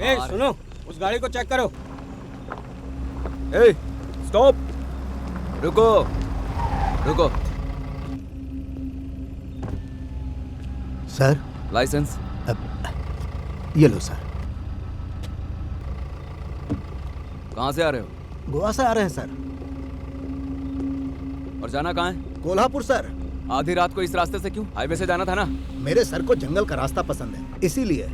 ए सुनो, उस गाड़ी को चेक करो। ए स्टॉप, रुको रुको। सर लाइसेंस ये लो सर। कहाँ से आ रहे हो? गोवा से आ रहे हैं सर। और जाना कहाँ है? कोल्हापुर सर। आधी रात को इस रास्ते से क्यों? हाईवे से जाना था ना। मेरे सर को जंगल का रास्ता पसंद है, इसीलिए।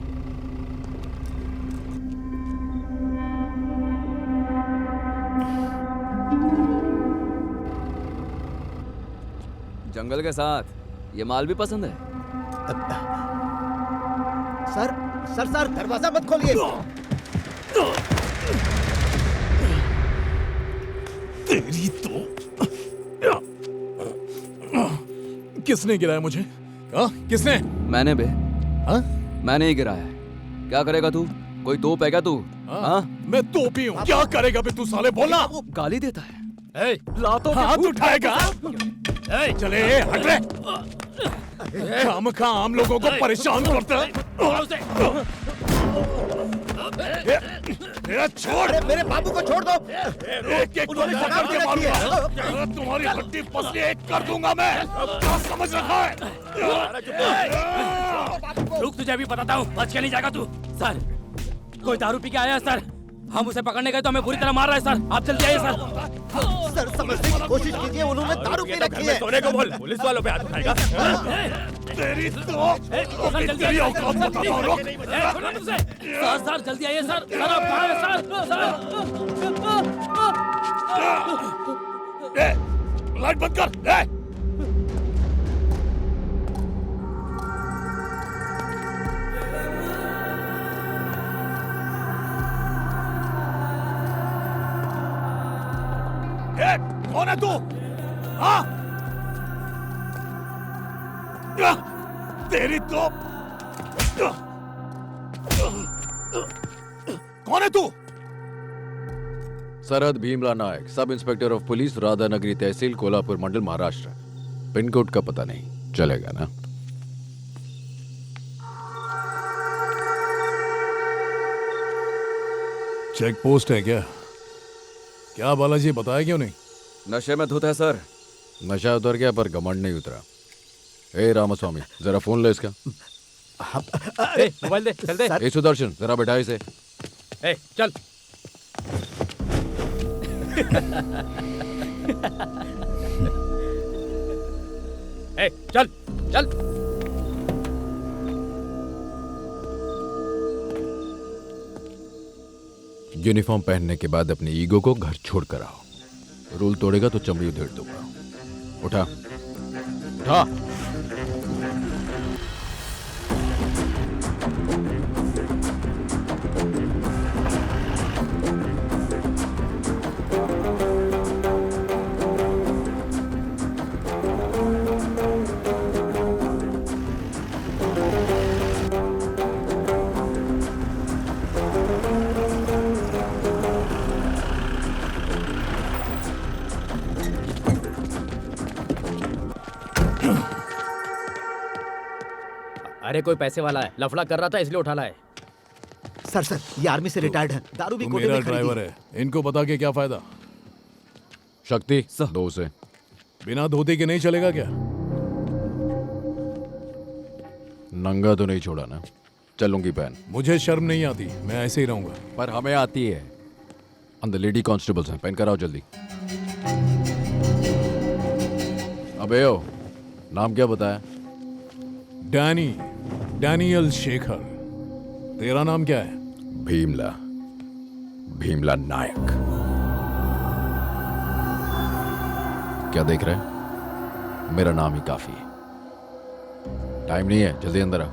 जंगल के साथ ये माल भी पसंद है। सर सर सर दरवाजा मत खोलिए। तेरी तो किसने गिराया मुझे? हाँ किसने? मैंने बे। हाँ? मैंने ही गिराया है। क्या करेगा तू? कोई तोप है क्या तू? हाँ? मैं तोपी हूँ। क्या करेगा बे तू साले? बोला। गाली देता है। ए, लातों हाथ उठाएगा? ए, चले हट रे। खामखा आम लोगों को परेशान करता है। छोड़। अरे मेरे बाबू को छोड़ दो। एक एक गोली पकड़ के मारूंगा। तुम्हारी हड्डी पसली एक कर दूंगा मैं। क्या समझ रखा है? रुक, तुझे अभी बताता हूँ, बच के नहीं जाएगा तू। सर, कोई दारू पी के आया है सर। हम उसे पकड़ने गए तो हमें बुरी तरह मार रहा है सर। आप जल्दी आइए सर। सर समझने की कोशिश कीजिए, उन्होंने दारू पी रखी है। सोने को बोल, पुलिस वालों पे हाथ उठाएगा। तेरी तो तेरी औकात बताता हूँ। रुक। सर सर जल्दी आइए सर। सर आप कहाँ हैं सर? लाइट बंद कर। कौन है तू? हाँ? तेरी तो कौन है तू? सरहद Bheemla Nayak, sub inspector of police, Radhanagari तहसील, कोल्हापुर मंडल, महाराष्ट्र। पिन कोड का पता नहीं चलेगा ना? चेक पोस्ट है क्या? क्या बालाजी बताया क्यों नहीं? नशे में धुत है सर। नशा उतर गया पर घमंड नहीं उतरा। ए रामास्वामी, जरा फोन ले इसका। मोबाइल दे, चल दे। ए सुदर्शन, जरा बैठा इसे। ए चल। ए चल चल। यूनिफॉर्म पहनने के बाद अपने ईगो को घर छोड़ कर आओ। रूल तोड़ेगा तो चमड़ी उधेड़ दूंगा। उठा उठा। अरे कोई पैसे वाला है, लफड़ा कर रहा था इसलिए उठा लाए। सर सर ये आर्मी से रिटायर्ड है, दारू भी तू कोटे मेरा में खरीदी। ड्राइवर है, इनको बता के क्या फायदा? शक्ति दो से। बिना धोती के नहीं चलेगा क्या? नंगा तो नहीं छोड़ा ना? चलूंगी पहन। मुझे शर्म नहीं आती, मैं ऐसे ही रहूंगा। पर हमें आती है। अंदर लेडी कांस्टेबल्स हैं, पहन कर आओ जल्दी। अबे ओ, नाम क्या बताया? डैनियल शेखर। तेरा नाम क्या है? भीमला, भीमला नायक। क्या देख रहे हैं? मेरा नाम ही काफी है। टाइम नहीं है, जल्दी अंदर आ।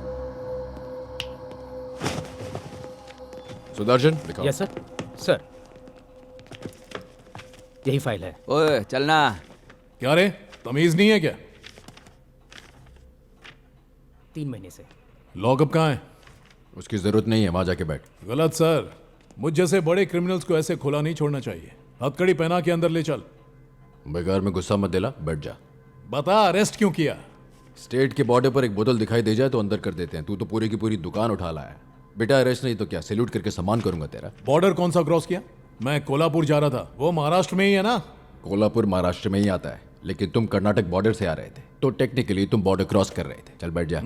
सुदर्शन दिखाओ। Yes sir. सर यही फाइल है। ओए चलना। क्या रे, तमीज नहीं है क्या? 3 महीने से। लॉकअप कहाँ है? उसकी जरूरत नहीं है, वहां जाके बैठ। गलत सर, मुझ जैसे बड़े क्रिमिनल्स को ऐसे खुला नहीं छोड़ना चाहिए। हथकड़ी पहना के अंदर ले चल। बेकार में गुस्सा मत दिला, बैठ जा। बता अरेस्ट क्यों किया? स्टेट के बॉर्डर पर एक बोतल दिखाई दे जाए तो अंदर कर देते हैं। तू तो पूरी की पूरी दुकान उठा लाया है। बेटा अरेस्ट नहीं तो क्या सैल्यूट करके सम्मान करूंगा तेरा। बॉर्डर कौन सा क्रॉस किया? मैं कोल्हापुर जा रहा था, वो महाराष्ट्र में ही है ना? कोल्हापुर महाराष्ट्र में ही आता है, लेकिन तुम कर्नाटक बॉर्डर से आ रहे थे, तो टेक्निकली तुम बॉर्डर क्रॉस कर रहे थे। चल बैठ जा।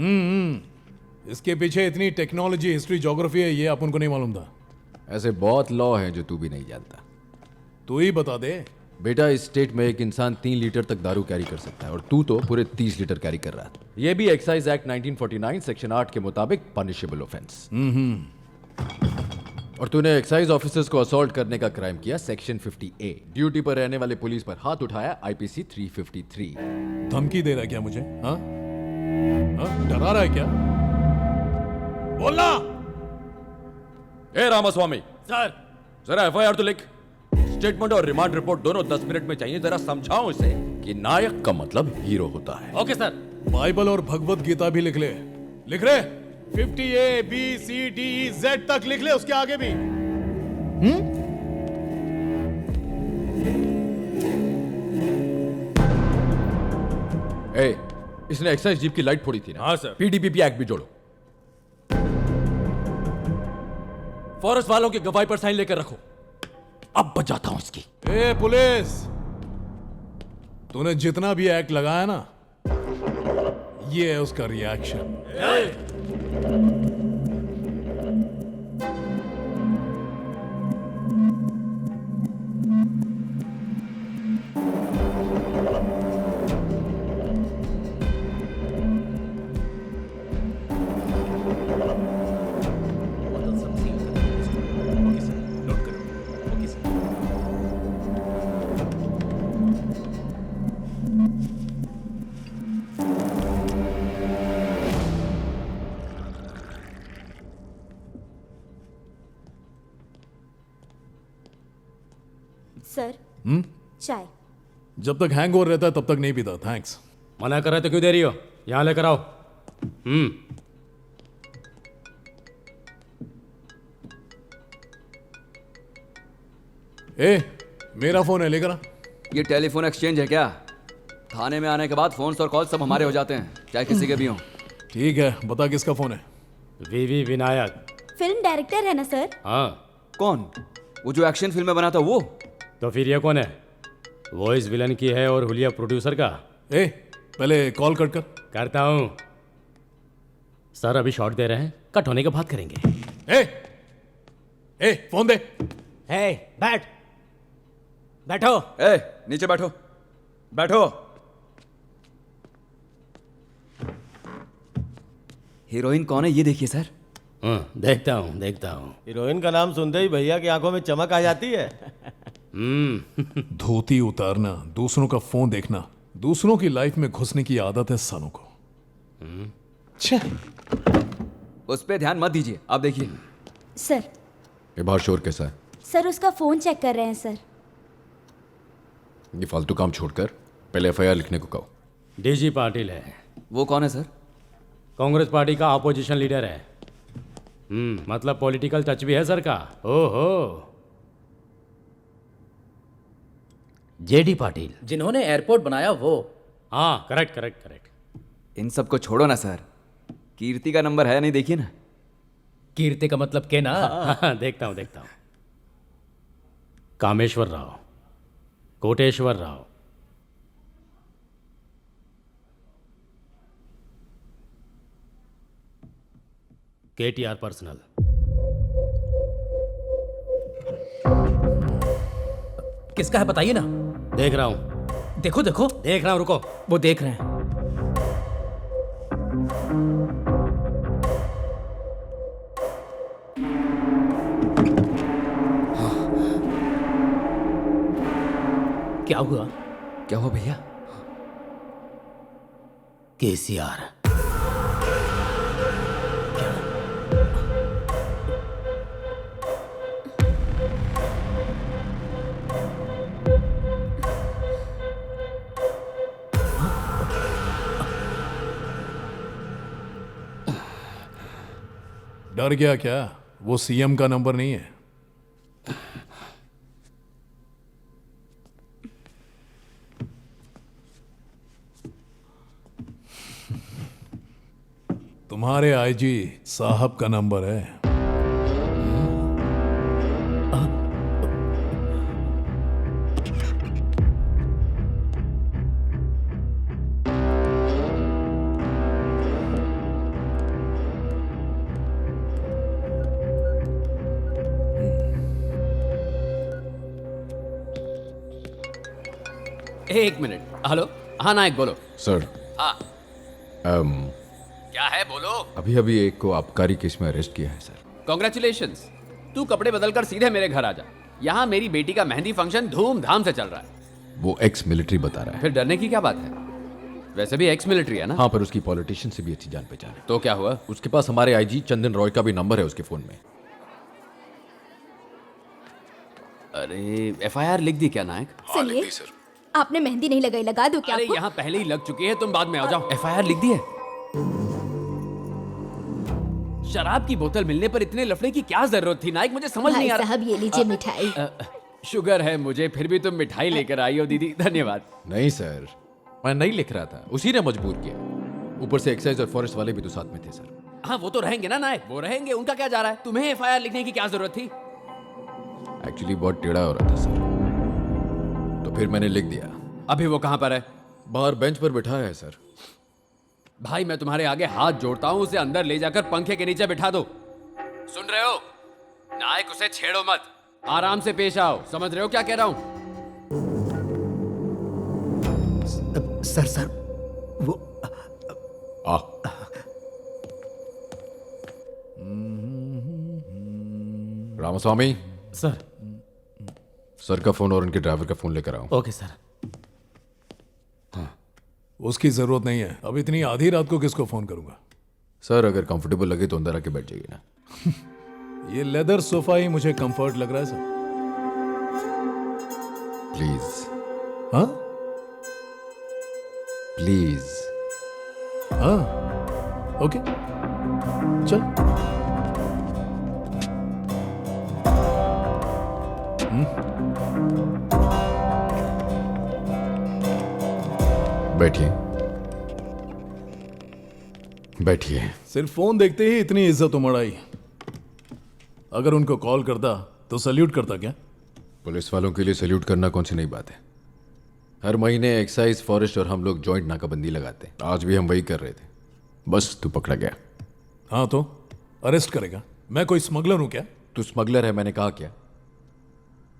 इसके पीछे इतनी टेक्नोलॉजी, हिस्ट्री, ज्योग्राफी है, ये अपन को नहीं मालूम था। ऐसे बहुत लॉ हैं जो तू भी नहीं जानता। तू ही बता दे। बेटा इस स्टेट में एक इंसान 3 लीटर तक दारू कैरी कर सकता है और तू तो पूरे 30 लीटर कैरी कर रहा था। ये भी एक्साइज एक्ट 1949 सेक्शन 8 के मुताबिक पनिशेबल ऑफेंस। और तूने एक्साइज ऑफिसर्स को असॉल्ट करने का क्राइम किया सेक्शन 50A। ड्यूटी पर रहने वाले पुलिस पर हाथ उठाया IPC 353। धमकी दे रहा है क्या मुझे? हाँ? डरा रहा है क्या? बोलना। ए रामास्वामी, सर जरा FIR तो लिख। स्टेटमेंट और रिमांड रिपोर्ट दोनों 10 मिनट में चाहिए। जरा समझाओ इसे कि नायक का मतलब हीरो होता है। Okay sir. बाइबल और भगवत गीता भी लिख ले। लिख रहे? 50A B C D E Z तक लिख ले, उसके आगे भी। ए, इसने एक्साइज जीप की लाइट फोड़ी थी ना? हाँ, सर। PDPP एक्ट भी जोड़ो। फॉरेस्ट वालों की गवाही पर साइन लेकर रखो। अब बजाता हूं इसकी। ए पुलिस, तूने जितना भी एक्ट लगाया ना, ये है उसका रिएक्शन। सर चाय। जब तक हैंगओवर रहता है तब तक नहीं पीता। थैंक्स। मना कर रहे तो क्यों दे रही हो? यहाँ लेकर आओ। ए, मेरा फोन है, लेकर आ। ये टेलीफोन एक्सचेंज है क्या? थाने में आने के बाद फोन और कॉल सब हमारे हो जाते हैं, चाहे किसी के भी हों। ठीक है, बता किसका फोन है? वीवी विनायक। फिल्म डायरेक्टर है ना सर? हाँ। कौन? वो जो एक्शन फिल्में बनाता वो? तो फिर ये कौन है? वॉइस विलन की है और हुलिया प्रोड्यूसर का। ए, पहले कॉल कट कर। करता हूं। सर अभी शॉट दे रहे हैं, कट होने के बाद करेंगे। ए, फोन दे। हे, बैठो। ए, नीचे बैठो, बैठो। हीरोइन कौन है ये देखिए सर। देखता हूं। हीरोइन का नाम सुनते ही भैया की आंखों में चमक आ जाती है। धोती उतारना, दूसरों का फोन देखना, दूसरों की लाइफ में घुसने की आदत है सालों को। छे। उस पे ध्यान मत दीजिए, आप देखिए। सर। ये बाहर शोर कैसा है? सर उसका फोन चेक कर रहे हैं सर। ये फालतू काम छोड़कर पहले FIR लिखने को कहो। डीजी पाटिल है। वो कौन है सर? कांग्रेस पार्टी का अपोजिशन लीडर है। मतलब पॉलिटिकल टच भी है सर का। ओहो। जेडी पाटिल, जिन्होंने एयरपोर्ट बनाया वो। हाँ करेक्ट। इन सबको छोड़ो ना सर, कीर्ति का नंबर है नहीं, देखिए ना। कीर्ति का मतलब के ना। हाँ, देखता हूं। Kameshwar Rao, Koteshwar Rao, KTR personal. किसका है बताइए ना। देख रहा हूं। देखो देख रहा हूं, रुको। वो देख रहे हैं। क्या हुआ? क्या हुआ भैया? KCR। डर गया क्या? वो CM का नंबर नहीं है। तुम्हारे IG साहब का नंबर है। एक मिनट। हेलो, हाँ नायक बोलो। सर हाँ क्या है बोलो। अभी अभी एक को आबकारी केस में अरेस्ट किया है सर। कॉन्ग्रेचुलेशंस। तू कपड़े बदलकर सीधे मेरे घर आ जा। यहाँ मेरी बेटी का मेहंदी फंक्शन धूमधाम से चल रहा है। वो एक्स मिलिट्री बता रहा है। फिर डरने की क्या बात है? वैसे भी एक्स मिलिट्री है ना। हाँ, पर उसकी पॉलिटिशियन से भी अच्छी जान पहचान है। तो क्या हुआ? उसके पास हमारे आईजी चंदन रॉय का भी नंबर है उसके फोन में। अरे एफआईआर लिख दी क्या नायक? सुनिए, आपने मेहंदी नहीं लगाई, लगा दूं क्या अरे आपको? यहाँ पहले ही लग चुकी है, तुम बाद में आ जाओ। एफआईआर लिख दी है। शराब की बोतल मिलने पर इतने लफड़े की क्या जरूरत थी नायक? मुझे समझ भाई नहीं आ रहा। साहब, ये लीजिए मिठाई। शुगर है मुझे, फिर भी तुम मिठाई लेकर आई हो दीदी, धन्यवाद। नहीं सर, मैं नहीं लिख रहा था, उसी ने मजबूर किया। ऊपर से एक्साइज और फॉरेस्ट वाले भी तो साथ में थे सर। हाँ वो तो रहेंगे ना नायक, वो रहेंगे, उनका क्या जा रहा है? तुम्हें एफआईआर लिखने की क्या जरूरत थी? एक्चुअली बहुत टेढ़ा हो रहा था सर, तो फिर मैंने लिख दिया। अभी वो कहाँ पर है? बाहर बेंच पर बैठा है सर। भाई मैं तुम्हारे आगे हाथ जोड़ता हूँ, उसे अंदर ले जाकर पंखे के नीचे बिठा दो। सुन रहे हो नायक? उसे छेड़ो मत, आराम से पेश आओ। समझ रहे हो क्या कह रहा हूँ? सर वो आ रामास्वामी सर। सर का फोन और उनके ड्राइवर का फोन लेकर आओ। Okay sir. उसकी जरूरत नहीं है। अब इतनी आधी रात को किसको फोन करूंगा? सर अगर कंफर्टेबल लगे तो अंदर आके बैठ जाइए ना। ये लेदर सोफा ही मुझे कंफर्ट लग रहा है सर। प्लीज हाँ प्लीज। हाँ ओके चल। बैठिए बैठिए। सिर्फ फोन देखते ही इतनी इज्जत उमड़ आई। अगर उनको कॉल करता तो सल्यूट करता क्या? पुलिस वालों के लिए सल्यूट करना कौन सी नई बात है? हर महीने एक्साइज फॉरेस्ट और हम लोग जॉइंट नाकाबंदी लगाते हैं। आज भी हम वही कर रहे थे, बस तू पकड़ा गया। हाँ तो अरेस्ट करेगा? मैं कोई स्मगलर हूं क्या? तू स्मगलर है मैंने कहा क्या?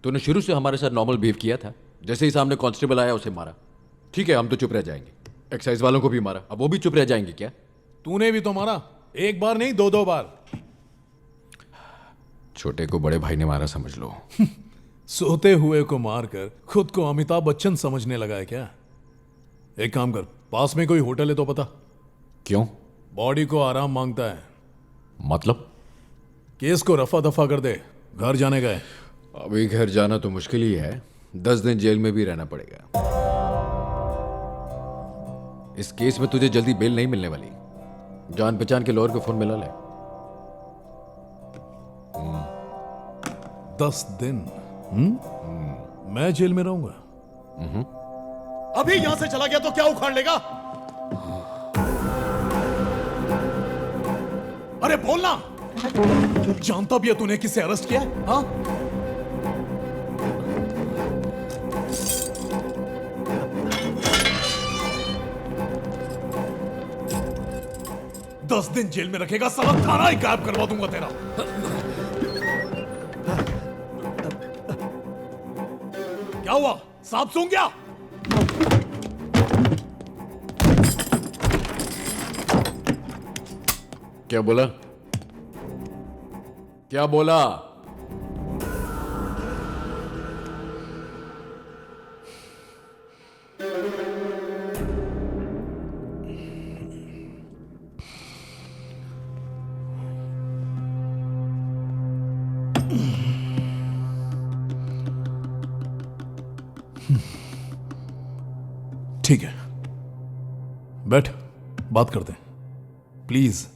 तूने शुरू से हमारे साथ नॉर्मल बिहेव किया था। जैसे ही सामने कांस्टेबल आया उसे मारा। ठीक है, हम तो चुप रह जाएंगे। एक्साइज वालों को भी मारा, अब वो भी चुप रह जाएंगे क्या? तूने भी तो मारा, एक बार नहीं दो बार। छोटे को बड़े भाई ने मारा समझ लो। सोते हुए को मारकर खुद को अमिताभ बच्चन समझने लगा है क्या? एक काम कर, पास में कोई होटल है तो पता। क्यों? बॉडी को आराम मांगता है। मतलब? केस को रफा दफा कर दे, घर जाने का है। अभी घर जाना तो मुश्किल ही है, 10 दिन जेल में भी रहना पड़ेगा। इस केस में तुझे जल्दी बेल नहीं मिलने वाली। जान पहचान के लॉयर को फोन मिला ले। 10 दिन मैं जेल में रहूंगा? अभी यहां से चला गया तो क्या उखाड़ लेगा? अरे बोलना। जानता भी है तूने किसे अरेस्ट किया है? हाँ? दस दिन जेल में रखेगा साला, थाना ही गायब करवा दूंगा तेरा। क्या हुआ? सांप सूंघ गया? क्या बोला? क्या बोला? ठीक है, बैठ, बात करते हैं प्लीज।